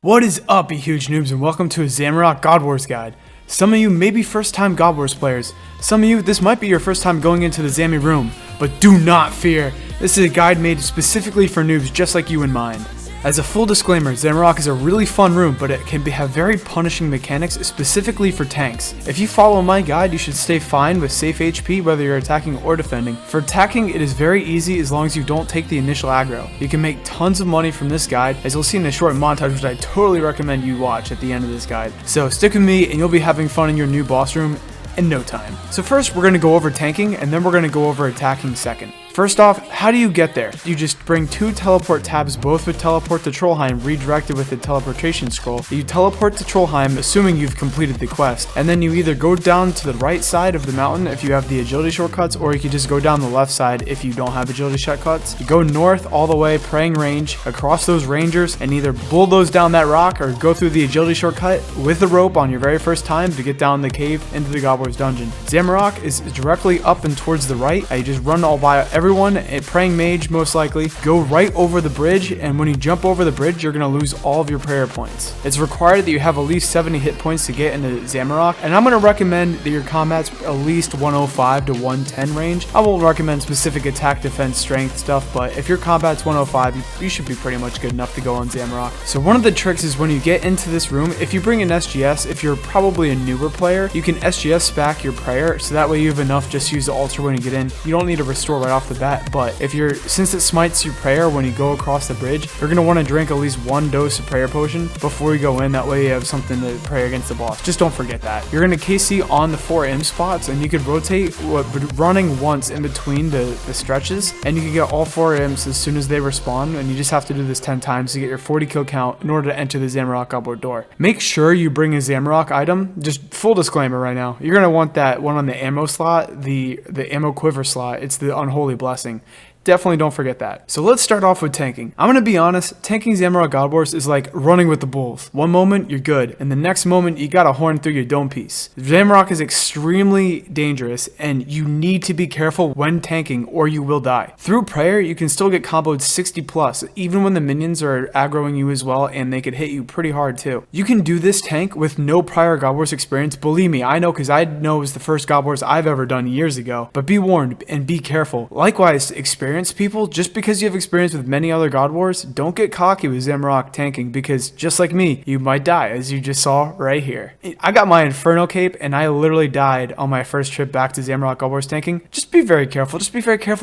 What is up, you huge noobs, and welcome to a Zamorak God Wars guide. Some of you may be first time God Wars players. Some of you, this might be your first time going into the Zami room, but do not fear. This is a guide made specifically for noobs just like you and mine. As a full disclaimer, Zamorak is a really fun room, but it can have very punishing mechanics specifically for tanks. If you follow my guide, you should stay fine with safe HP whether you're attacking or defending. For attacking, it is very easy as long as you don't take the initial aggro. You can make tons of money from this guide, as you'll see in a short montage which I totally recommend you watch at the end of this guide. So stick with me and you'll be having fun in your new boss room in no time. So first we're going to go over tanking, and then we're going to go over attacking second. First off, how do you get there? You just bring 2 teleport tabs, both with teleport to Trollheim redirected with the teleportation scroll. You teleport to Trollheim assuming you've completed the quest, and then you either go down to the right side of the mountain if you have the agility shortcuts, or you could just go down the left side if you don't have agility shortcuts. You go north all the way, praying range, across those rangers, and either bulldoze down that rock or go through the agility shortcut with the rope on your very first time to get down the cave into the God Wars dungeon. Zamorak is directly up and towards the right. You just run all by everyone, a praying mage most likely, go right over the bridge, and when you jump over the bridge you're going to lose all of your prayer points. It's required that you have at least 70 hit points to get into Zamorak, and I'm going to recommend that your combat's at least 105 to 110 range. I won't recommend specific attack, defense, strength stuff, but if your combat's 105 you should be pretty much good enough to go on Zamorak. So one of the tricks is when you get into this room, if you bring an SGS, if you're probably a newer player, you can SGS spec your prayer, so that way you have enough just to use the altar when you get in. You don't need to restore right off the bat. But since it smites your prayer when you go across the bridge, you're going to want to drink at least 1 dose of prayer potion before you go in. That way you have something to pray against the boss. Just don't forget that. You're going to KC on the 4 M spots, and you could rotate running once in between the stretches, and you can get all 4 M's as soon as they respawn, and you just have to do this 10 times to get your 40 kill count in order to enter the Zamorak God Wars door. Make sure you bring a Zamorak item. Just full disclaimer right now, you're going to want that one on the ammo slot, the ammo quiver slot. It's the Unholy Blessing. Definitely don't forget that. So let's start off with tanking. I'm going to be honest, tanking Zamorak God Wars is like running with the bulls. One moment you're good, and the next moment you got a horn through your dome piece. Zamorak is extremely dangerous, and you need to be careful when tanking or you will die. Through prayer, you can still get comboed 60 plus, even when the minions are aggroing you as well, and they could hit you pretty hard too. You can do this tank with no prior God Wars experience. Believe me, I know, because I know it was the first God Wars I've ever done years ago. But be warned and be careful. Likewise, experienced people, just because you have experience with many other God Wars, don't get cocky with Zamorak tanking, because just like me, you might die, as you just saw right here. I got my Inferno cape and I literally died on my first trip back to Zamorak God Wars tanking. Just be very careful,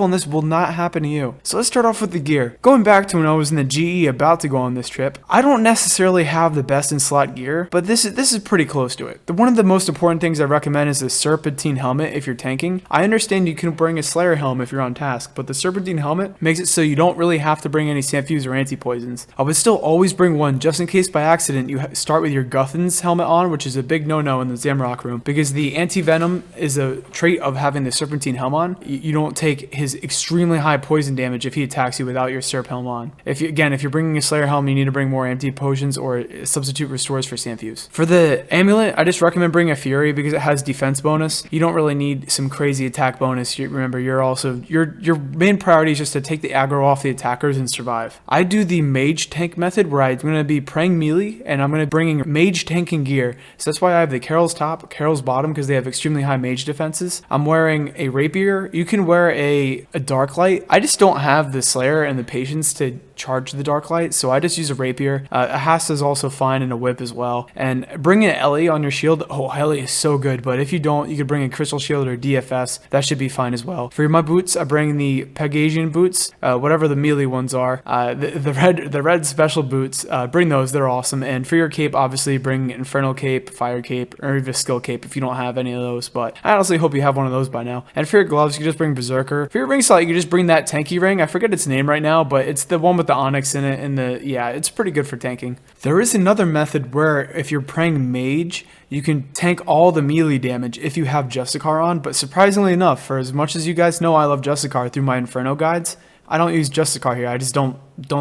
and this will not happen to you. So let's start off with the gear. Going back to when I was in the GE about to go on this trip, I don't necessarily have the best in slot gear, but this is pretty close to it. One of the most important things I recommend is the Serpentine helmet if you're tanking. I understand you can bring a Slayer helm if you're on task, but the Serpentine helmet makes it so you don't really have to bring any Sanfews or anti-poisons. I would still always bring one just in case by accident you start with your Guthan's helmet on, which is a big no-no in the Zamorak room, because the anti-venom is a trait of having the Serpentine helm on. You don't take his extremely high poison damage if he attacks you without your Serp helm on. If you're bringing a Slayer helm, you need to bring more anti-potions or substitute restores for Sanfews. For the amulet, I just recommend bringing a Fury because it has defense bonus. You don't really need some crazy attack bonus. Remember, your main priority is just to take the aggro off the attackers and survive. I do the Mage tank method where I'm going to be praying melee, and I'm going to bring Mage tanking gear. So that's why I have the Carol's top, Carol's bottom, because they have extremely high Mage defenses. I'm wearing a Rapier. You can wear a Dark Light. I just don't have the Slayer and the patience to charge the Dark Light, so I just use a Rapier. A Hasta is also fine, and a Whip as well. And bring an Ellie on your shield. Oh, Ellie is so good, but if you don't, you could bring a Crystal Shield or DFS. That should be fine as well. For my boots, I bring the Pegasian boots, whatever the melee ones are. The red special boots, bring those. They're awesome. And for your cape, obviously bring Infernal Cape, Fire Cape, or even Skill Cape if you don't have any of those, but I honestly hope you have one of those by now. And for your gloves, you can just bring Berserker. For your ring slot, you can just bring that tanky ring. I forget its name right now, but it's the one with the onyx in it, and it's pretty good for tanking. There is another method where if you're praying Mage, you can tank all the melee damage if you have Justicar on, but surprisingly enough, for as much as you guys know I love Justicar through my Inferno guides, I don't use Justicar here. I just don't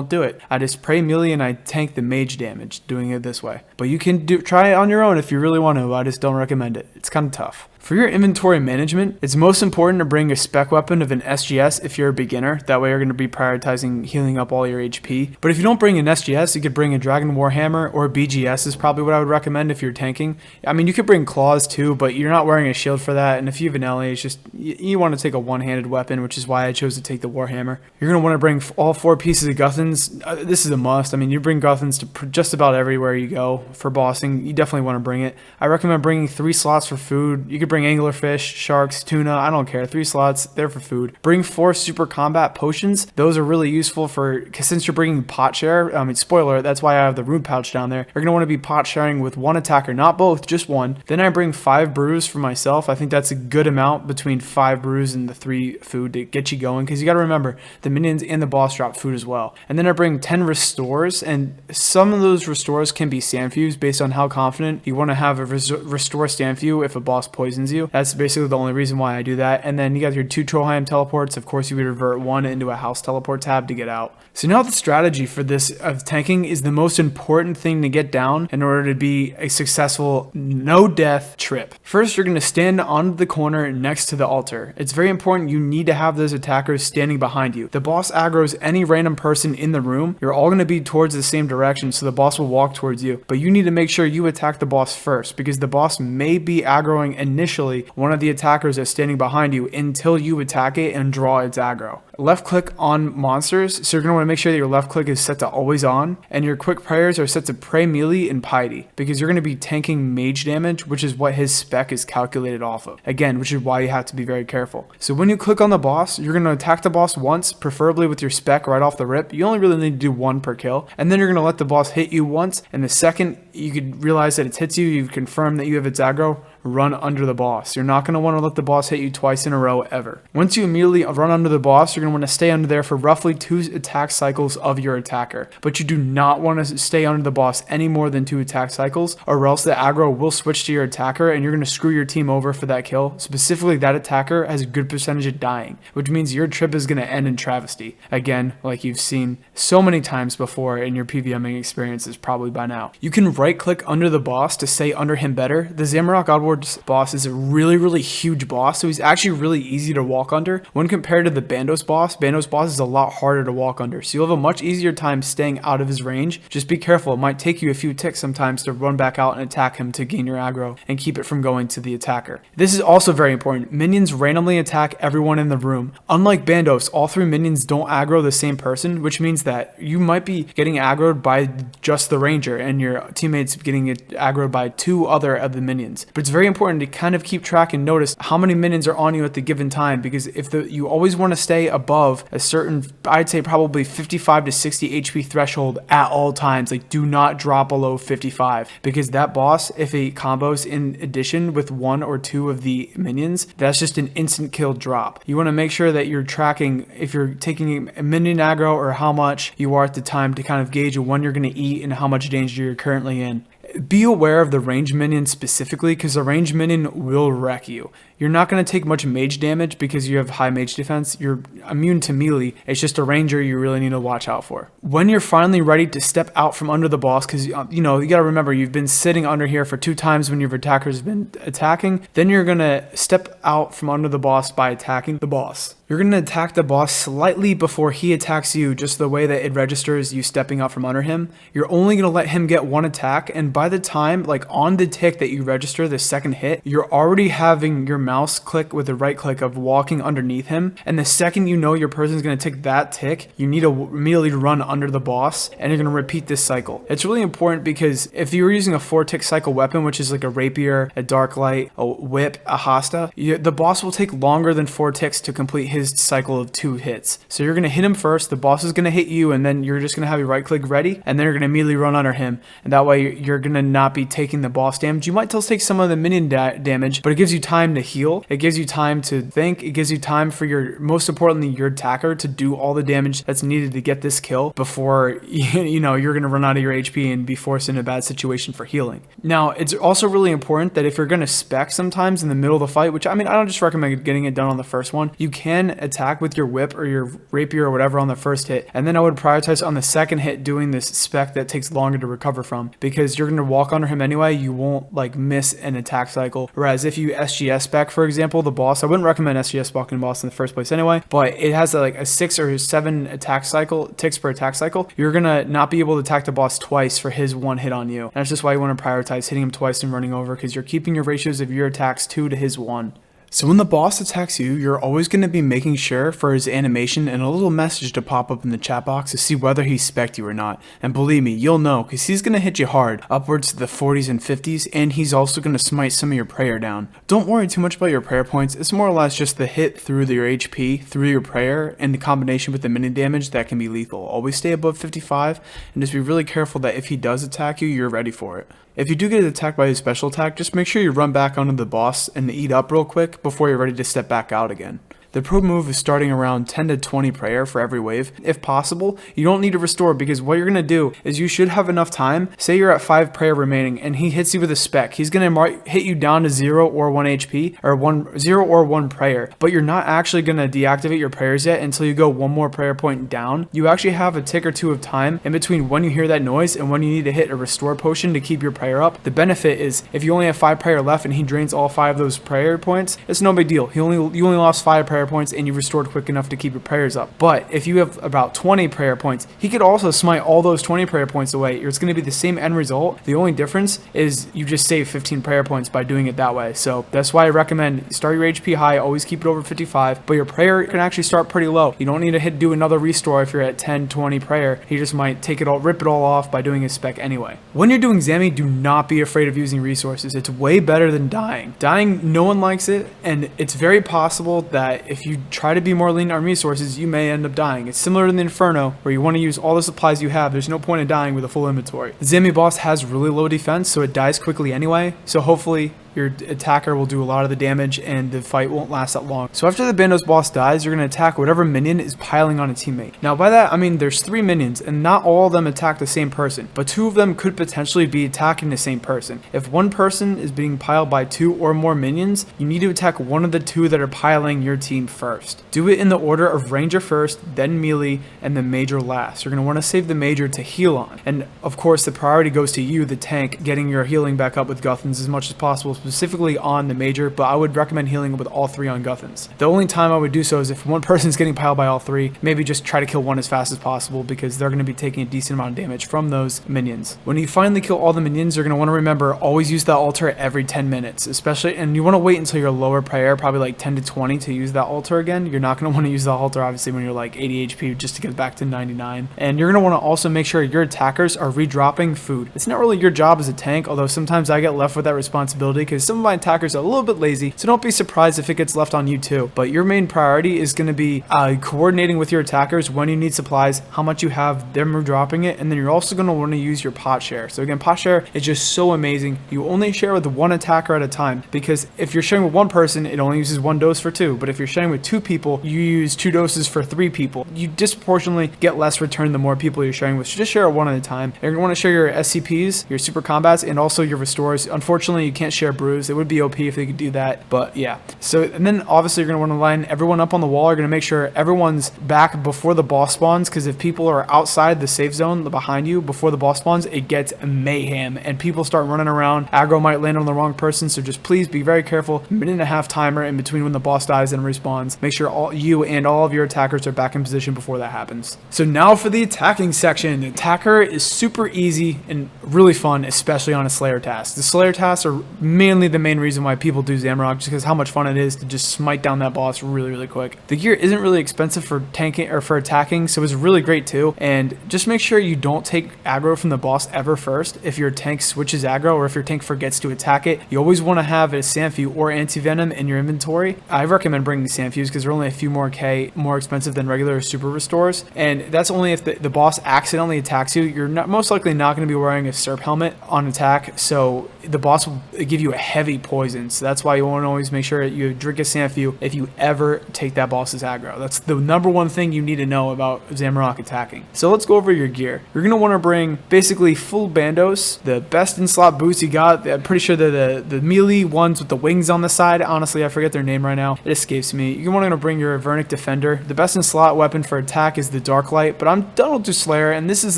do it. I just pray melee and I tank the Mage damage doing it this way. But you can try it on your own if you really want to. I just don't recommend it. It's kind of tough. For your inventory management, it's most important to bring a spec weapon of an SGS if you're a beginner. That way you're going to be prioritizing healing up all your HP. But if you don't bring an SGS, you could bring a Dragon Warhammer, or BGS is probably what I would recommend if you're tanking. I mean, you could bring claws too, but you're not wearing a shield for that. And if you have an LA, it's just, you want to take a one-handed weapon, which is why I chose to take the Warhammer. You're going to want to bring all 4 pieces of Guthans. This is a must. I mean, you bring Guthans to just about everywhere you go for bossing. You definitely want to bring it. I recommend bringing 3 slots for food. You could bring anglerfish, sharks, tuna, I don't care. 3 slots, they're for food. Bring 4 super combat potions. Those are really useful since you're bringing pot share. I mean, spoiler, that's why I have the rune pouch down there. You're going to want to be pot sharing with 1 attacker, not both, just 1. Then I bring 5 brews for myself. I think that's a good amount between 5 brews and the 3 food to get you going, because you got to remember, the minions and the boss drop food as well. And then I bring 10 restores, and some of those restores can be Sandfuse based on how confident you want to have a restore Sandfuse if a boss poisons you. That's basically the only reason why I do that. And then you got your 2 Trollheim teleports. Of course, you would revert 1 into a house teleport tab to get out. So now the strategy for this of tanking is the most important thing to get down in order to be a successful no death trip. First, you're going to stand on the corner next to the altar. It's very important you need to have those attackers standing behind you. The boss aggroes any random person in the room. You're all going to be towards the same direction, so the boss will walk towards you. But you need to make sure you attack the boss first, because the boss may be aggroing initially one of the attackers that's standing behind you until you attack it and draw its aggro. Left click on monsters, so you're going to want to make sure that your left click is set to always on, and your quick prayers are set to pray melee and piety, because you're going to be tanking mage damage, which is what his spec is calculated off of. Again, which is why you have to be very careful. So when you click on the boss, you're going to attack the boss once, preferably with your spec right off the rip. You only really need to do 1 per kill, and then you're going to let the boss hit you once, and the second you could realize that it hits you, you've confirmed that you have its aggro, run under the boss. You're not going to want to let the boss hit you twice in a row ever. Once you immediately run under the boss, you're going to want to stay under there for roughly 2 attack cycles of your attacker. But you do not want to stay under the boss any more than 2 attack cycles, or else the aggro will switch to your attacker and you're going to screw your team over for that kill. Specifically, that attacker has a good percentage of dying, which means your trip is going to end in travesty. Again, like you've seen so many times before in your PVMing experiences probably by now. You can right click under the boss to stay under him better. The Zamorak Godward's boss is a really huge boss, so he's actually really easy to walk under when compared to the Bandos boss. Bandos boss is a lot harder to walk under, so you'll have a much easier time staying out of his range. Just be careful, it might take you a few ticks sometimes to run back out and attack him to gain your aggro and keep it from going to the attacker. This is also very important. Minions randomly attack everyone in the room. Unlike Bandos, all 3 minions don't aggro the same person, which means that you might be getting aggroed by just the ranger and your teammates getting aggroed by 2 other of the minions. But it's very important to kind of keep track and notice how many minions are on you at the given time, because if you always want to stay above a certain, I'd say probably 55 to 60 HP threshold at all times. Like, do not drop below 55, because that boss, if it combos in addition with 1 or 2 of the minions, that's just an instant kill drop. You want to make sure that you're tracking if you're taking a minion aggro or how much you are at the time to kind of gauge when you're going to eat and how much danger you're currently in. Be aware of the range minion specifically, because the range minion will wreck you. You're not going to take much mage damage because you have high mage defense. You're immune to melee. It's just a ranger you really need to watch out for. When you're finally ready to step out from under the boss, because you got to remember you've been sitting under here for 2 times when your attackers have been attacking, then you're going to step out from under the boss by attacking the boss. You're going to attack the boss slightly before he attacks you, just the way that it registers you stepping out from under him. You're only going to let him get 1 attack, and by the time, like on the tick that you register the second hit, you're already having your mouse click with the right click of walking underneath him, and the second you know your person's going to take that tick, you need to immediately run under the boss, and you're going to repeat this cycle. It's really important because if you're using a 4-tick cycle weapon, which is like a rapier, a dark light, a whip, a hasta, the boss will take longer than 4 ticks to complete his cycle of 2 hits. So you're going to hit him first, the boss is going to hit you, and then you're just going to have your right click ready, and then you're going to immediately run under him, and that way you're going to not be taking the boss damage. You might still take some of the minion damage, but it gives you time to heal, it gives you time to think, it gives you time for most importantly, your attacker to do all the damage that's needed to get this kill before you're going to run out of your HP and be forced in a bad situation for healing. Now, it's also really important that if you're going to spec sometimes in the middle of the fight, which I mean, I don't just recommend getting it done on the first one, you can can attack with your whip or your rapier or whatever on the first hit, and then I would prioritize on the second hit doing this spec that takes longer to recover from, because you're going to walk under him anyway. You won't like miss an attack cycle. Whereas if you SGS spec, for example, the boss, I wouldn't recommend SGS specking boss in the first place anyway, but it has like a 6 or 7 attack cycle, ticks per attack cycle. You're going to not be able to attack the boss twice for his one hit on you. And that's just why you want to prioritize hitting him twice and running over, because you're keeping your ratios of your attacks 2 to his 1. So when the boss attacks you, you're always going to be making sure for his animation and a little message to pop up in the chat box to see whether he spec'd you or not. And believe me, you'll know, because he's going to hit you hard, upwards to the 40s and 50s, and he's also going to smite some of your prayer down. Don't worry too much about your prayer points. It's more or less just the hit through your HP, through your prayer, and the combination with the mini damage that can be lethal. Always stay above 55, and just be really careful that if he does attack you, you're ready for it. If you do get attacked by his special attack, just make sure you run back onto the boss and eat up real quick before you're ready to step back out again. The pro move is starting around 10 to 20 prayer for every wave. If possible, you don't need to restore, because what you're going to do is you should have enough time. Say you're at 5 prayer remaining and he hits you with a spec. He's going to hit you down to 0 or 1 HP, or 0 or 1 prayer, but you're not actually going to deactivate your prayers yet until you go 1 more prayer point down. You actually have a tick or 2 of time in between when you hear that noise and when you need to hit a restore potion to keep your prayer up. The benefit is if you only have 5 prayer left and he drains all 5 of those prayer points, it's no big deal. You only lost 5 prayer points and you restored quick enough to keep your prayers up. But if you have about 20 prayer points, he could also smite all those 20 prayer points away. It's going to be the same end result. The only difference is you just save 15 prayer points by doing it that way. So that's why I recommend start your HP high, always keep it over 55, but your prayer can actually start pretty low. You don't need to do another restore if you're at 10, 20 prayer. He just might rip it all off by doing his spec anyway. When you're doing Zammy, do not be afraid of using resources. It's way better than dying. Dying, no one likes it, and it's very possible that if you try to be more lenient on resources, you may end up dying. It's similar to the Inferno, where you want to use all the supplies you have. There's no point in dying with a full inventory. The Zammy boss has really low defense, so it dies quickly anyway, so hopefully your attacker will do a lot of the damage and the fight won't last that long. So after the Bandos boss dies, you're going to attack whatever minion is piling on a teammate. Now by that, I mean there's 3 minions, and not all of them attack the same person, but 2 of them could potentially be attacking the same person. If one person is being piled by 2 or more minions, you need to attack one of the 2 that are piling your team first. Do it in the order of Ranger first, then Melee, and then Major last. You're going to want to save the Major to heal on. And of course the priority goes to you, the tank, getting your healing back up with Guthans as much as possible, specifically on the Major, but I would recommend healing with all 3 on Guthans. The only time I would do so is if one person's getting piled by all 3, maybe just try to kill one as fast as possible, because they're going to be taking a decent amount of damage from those minions. When you finally kill all the minions, you're going to want to remember, always use that altar every 10 minutes, especially, and you want to wait until your lower prayer, probably like 10 to 20 to use that altar again. You're not going to want to use that altar obviously when you're like 80 HP just to get back to 99. And you're going to want to also make sure your attackers are redropping food. It's not really your job as a tank, although sometimes I get left with that responsibility because some of my attackers are a little bit lazy, so don't be surprised if it gets left on you too. But your main priority is going to be coordinating with your attackers when you need supplies, how much you have, them dropping it, and then you're also going to want to use your pot share. So again, pot share is just so amazing. You only share with 1 attacker at a time, because if you're sharing with 1 person, it only uses 1 dose for 2, but if you're sharing with 2 people, you use 2 doses for 3 people. You disproportionately get less return the more people you're sharing with, so just share 1 at a time. You're going to want to share your SCPs, your super combats, and also your restores. Unfortunately, you can't share brews. It would be OP if they could do that, but yeah. So, and then obviously you're going to want to line everyone up on the wall. You're going to make sure everyone's back before the boss spawns, because if people are outside the safe zone behind you before the boss spawns, it gets mayhem and people start running around. Aggro might land on the wrong person, so just please be very careful. 1.5-minute timer in between when the boss dies and respawns. Make sure you and all of your attackers are back in position before that happens. So now for the attacking section. The attacker is super easy and really fun, especially on a Slayer task. The Slayer tasks are mainly the main reason why people do Zamorak, just because how much fun it is to just smite down that boss really quick. The gear isn't really expensive for tanking or for attacking, so it's really great too. And just make sure you don't take aggro from the boss ever first. If your tank switches aggro or if your tank forgets to attack it, you always want to have a Sanfew or anti-venom in your inventory. I recommend bringing Sanfews because they're only a few more K more expensive than regular super restores, and that's only if the boss accidentally attacks you. You're most likely not going to be wearing a SERP helmet on attack, so the boss will give you a heavy poison. So that's why you want to always make sure you drink a Sanfew if you ever take that boss's aggro. That's the number one thing you need to know about Zamorak attacking. So let's go over your gear. You're going to want to bring basically full bandos, the best in slot boots you got. I'm pretty sure they're the melee ones with the wings on the side. Honestly, I forget their name right now. It escapes me. You're want to bring your Vernic Defender. The best in slot weapon for attack is the Dark Light, but I'm done with Slayer, and this is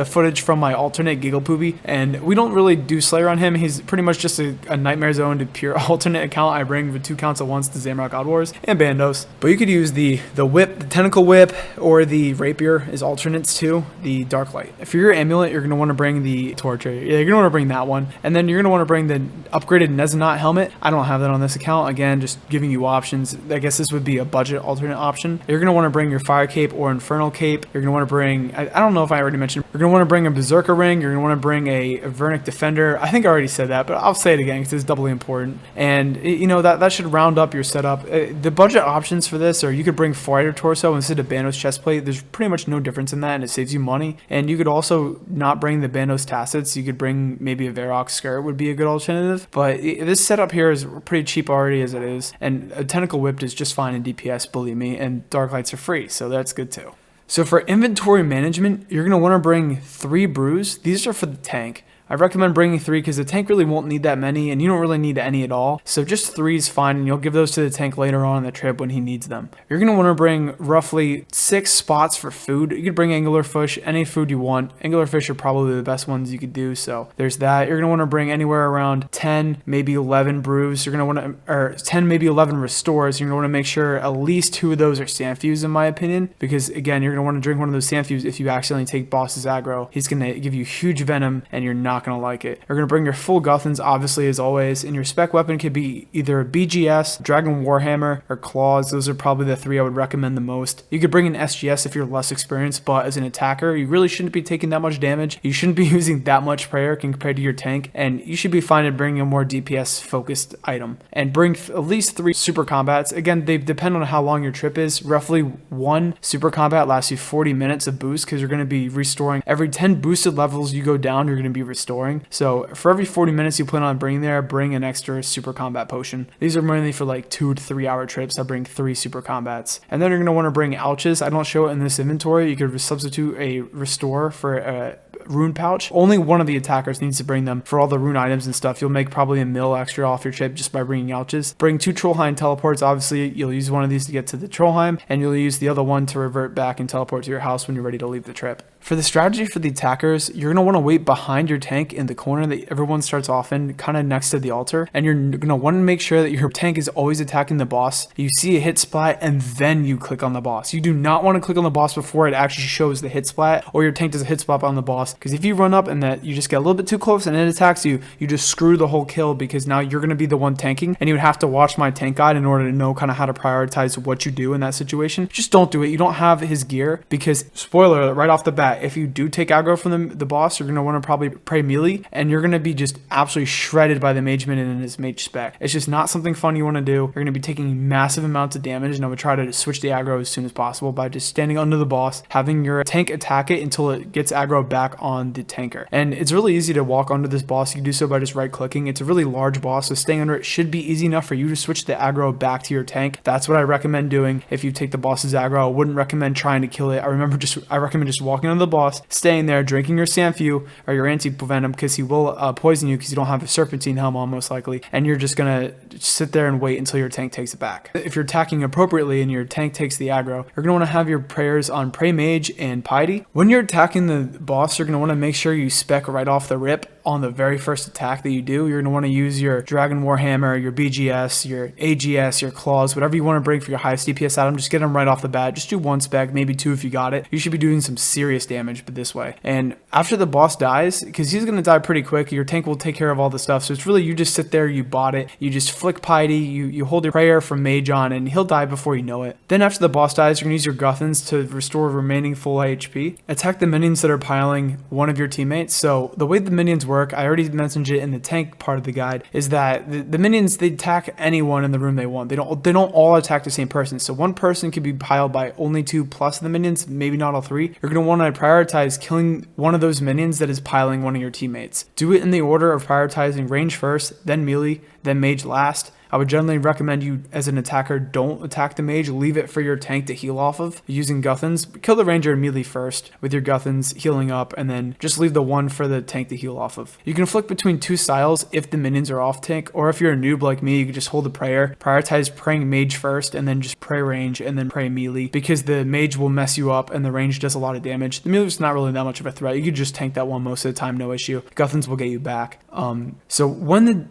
footage from my alternate Giggle Poopy, and we don't really do Slayer on him. He's pretty much just a Nightmare Zone to pure alternate account. I bring with 2 counts at once to Zamorak God Wars and Bandos. But you could use the whip, the Tentacle Whip, or the Rapier as alternates to the Dark Light. For your amulet, you're going to want to bring the Torture. Yeah, you're going to want to bring that one, and then you're going to want to bring the upgraded Nezanot helmet. I don't have that on this account. Again, just giving you options. I guess this would be a budget alternate option. You're going to want to bring your Fire Cape or Infernal Cape. You're going to want to bring, I don't know if I already mentioned, you're going to want to bring a Berserker Ring. You're going to want to bring a Vernic Defender. I think I already said that, but I'll say it again because it's doubly important. And you know, that should round up your setup. The budget options for this are you could bring Fighter Torso instead of Bandos Chestplate. There's pretty much no difference in that, and it saves you money. And you could also not bring the Bandos Tassets. You could bring maybe a Varrock Skirt would be a good alternative. But this setup here is pretty cheap already as it is. And a Tentacle Whip is just fine in DPS, believe me, and Dark Lights are free, so that's good too. So for inventory management, you're going to want to bring 3 brews. These are for the tank. I recommend bringing 3 because the tank really won't need that many, and you don't really need any at all. So just 3 is fine, and you'll give those to the tank later on in the trip when he needs them. You're going to want to bring roughly 6 spots for food. You could bring anglerfish, any food you want. Anglerfish are probably the best ones you could do, so there's that. You're going to want to bring anywhere around 10, maybe 11 brews. You're going to want to, or 10, maybe 11 restores. You're going to want to make sure at least 2 of those are Sanfews, in my opinion, because again, you're going to want to drink one of those Sanfews if you accidentally take boss's aggro. He's going to give you huge venom, and you're not going to like it. You're going to bring your full Guthans, obviously, as always, and your spec weapon could be either a BGS, Dragon Warhammer, or Claws. Those are probably the 3 I would recommend the most. You could bring an SGS if you're less experienced, but as an attacker, you really shouldn't be taking that much damage. You shouldn't be using that much prayer compared to your tank, and you should be fine in bringing a more DPS focused item. And bring at least 3 super combats. Again, they depend on how long your trip is. Roughly 1 super combat lasts you 40 minutes of boost because you're going to be restoring every 10 boosted levels you go down, you're going to be restoring. So for every 40 minutes you plan on bringing there, bring an extra super combat potion. These are mainly for like 2 to 3 hour trips. I bring 3 super combats. And then you're going to want to bring ouches. I don't show it in this inventory. You could substitute a restore for a rune pouch. Only one of the attackers needs to bring them for all the rune items and stuff. You'll make probably a mil extra off your trip just by bringing ouches. Bring 2 Trollheim teleports. Obviously, you'll use one of these to get to the Trollheim, and you'll use the other one to revert back and teleport to your house when you're ready to leave the trip. For the strategy for the attackers, you're going to want to wait behind your tank in the corner that everyone starts off in, kind of next to the altar, and you're going to want to make sure that your tank is always attacking the boss. You see a hit splat, and then you click on the boss. You do not want to click on the boss before it actually shows the hit splat, or your tank does a hit splat on the boss, because if you run up and that you just get a little bit too close and it attacks you, you just screw the whole kill, because now you're going to be the one tanking, and you would have to watch my tank guide in order to know kind of how to prioritize what you do in that situation. Just don't do it. You don't have his gear, because spoiler alert, right off the bat, if you do take aggro from the boss, you're going to want to probably pray melee, and you're going to be just absolutely shredded by the mage minion and his mage spec. It's just not something fun you want to do. You're going to be taking massive amounts of damage, and I would try to switch the aggro as soon as possible by just standing under the boss, having your tank attack it until it gets aggro back on the tanker. And it's really easy to walk under this boss. You can do so by just right clicking. It's a really large boss, so staying under it should be easy enough for you to switch the aggro back to your tank. That's what I recommend doing if you take the boss's aggro. I wouldn't recommend trying to kill it. I recommend just walking under the boss, staying there, drinking your Sanfew or your anti-venom, because he will poison you because you don't have a serpentine helm on most likely, and you're just gonna sit there and wait until your tank takes it back. If you're attacking appropriately and your tank takes the aggro, you're gonna want to have your prayers on Pray Mage and Piety. When you're attacking the boss, you're gonna want to make sure you spec right off the rip on the very first attack that you do. You're going to want to use your Dragon Warhammer, your BGS, your AGS, your Claws, whatever you want to bring for your highest DPS item. Just get them right off the bat. Just do 1 spec, maybe 2 if you got it. You should be doing some serious damage, but this way. And after the boss dies, because he's going to die pretty quick, your tank will take care of all the stuff. So it's really, you just sit there, you bought it, you just flick Piety, you hold your prayer from Mage on, and he'll die before you know it. Then after the boss dies, you're going to use your Guthans to restore remaining full HP. Attack the minions that are piling one of your teammates. So the way the minions work, I already mentioned it in the tank part of the guide, is that the minions, they attack anyone in the room they want. They don't all attack the same person. So one person could be piled by only 2 plus the minions, maybe not all 3. You're going to want to prioritize killing one of of those minions that is piling one of your teammates. Do it in the order of prioritizing range first, then melee, then mage last. I would generally recommend you, as an attacker, don't attack the mage. Leave it for your tank to heal off of using Guthans. Kill the ranger and melee first with your Guthans healing up, and then just leave the one for the tank to heal off of. You can flick between two styles if the minions are off tank, or if you're a noob like me, you can just hold the prayer. Prioritize praying mage first, and then just pray range, and then pray melee, because the mage will mess you up, and the range does a lot of damage. The melee's not really that much of a threat. You could just tank that one most of the time, no issue. Guthans will get you back. So when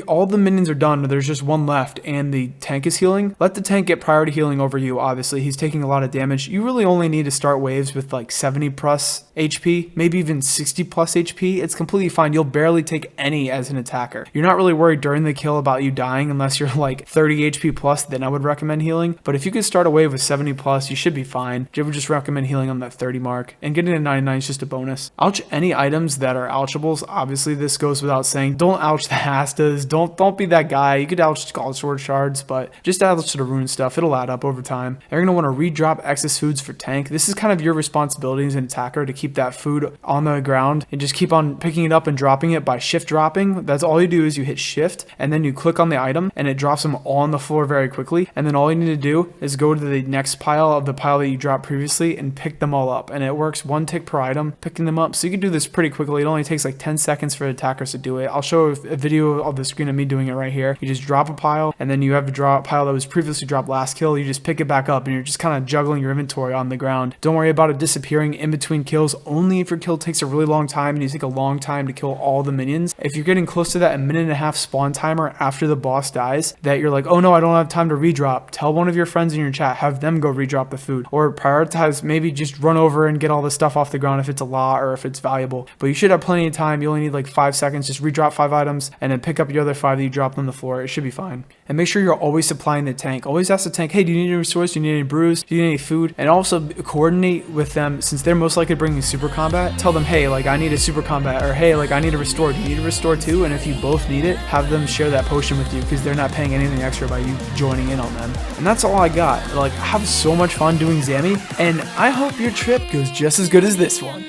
all the minions are done, or there's just one left and the tank is healing, let the tank get priority healing over you. Obviously he's taking a lot of damage. You really only need to start waves with like 70 plus HP, maybe even 60 plus HP. It's completely fine. You'll barely take any as an attacker. You're not really worried during the kill about you dying unless you're like 30 HP plus, then I would recommend healing. But if you could start a wave with 70 plus, you should be fine. I would just recommend healing on that 30 mark, and getting to 99 is just a bonus. Ouch any items that are ouchables. Obviously this goes without saying. Don't ouch the Hastas. Don't be that guy. You could ouch Scald Sword shards, but just ouch to the rune stuff. It'll add up over time. You're going to want to redrop excess foods for tank. This is kind of your responsibility as an attacker to keep that food on the ground and just keep on picking it up and dropping it by shift dropping. That's all you do, is you hit shift and then you click on the item and it drops them all on the floor very quickly. And then all you need to do is go to the next pile of the pile that you dropped previously and pick them all up. And it works one tick per item, picking them up. So you can do this pretty quickly. It only takes like 10 seconds for attackers to do it. I'll show a video of the screen of me doing it right here. You just drop a pile, and then you have a drop pile that was previously dropped last kill. You just pick it back up and you're just kind of juggling your inventory on the ground. Don't worry about it disappearing in between kills. Only if your kill takes a really long time and you take a long time to kill all the minions. If you're getting close to that 1.5-minute spawn timer after the boss dies, that you're like, oh no, I don't have time to redrop, tell one of your friends in your chat, have them go redrop the food, or prioritize, maybe just run over and get all the stuff off the ground if it's a lot or if it's valuable. But you should have plenty of time. You only need like 5 seconds. Just redrop 5 items and then pick up your other 5 that you dropped on the floor. It should be fine. And make sure you're always supplying the tank. Always ask the tank, hey, do you need any resource? Do you need any brews? Do you need any food? And also coordinate with them, since they're most likely bringing super combat. Tell them, hey, like I need a super combat, or hey, like I need a restore. Do you need a restore too? And if you both need it, have them share that potion with you, because they're not paying anything extra by you joining in on them. And that's all I got. Like, I have so much fun doing Zammy, and I hope your trip goes just as good as this one.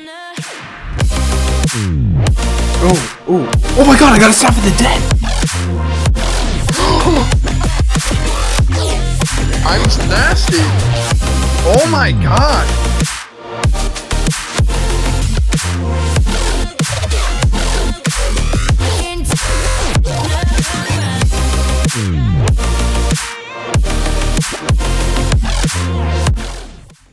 Oh my god, I got a staff of the dead! I'm nasty! Oh my god!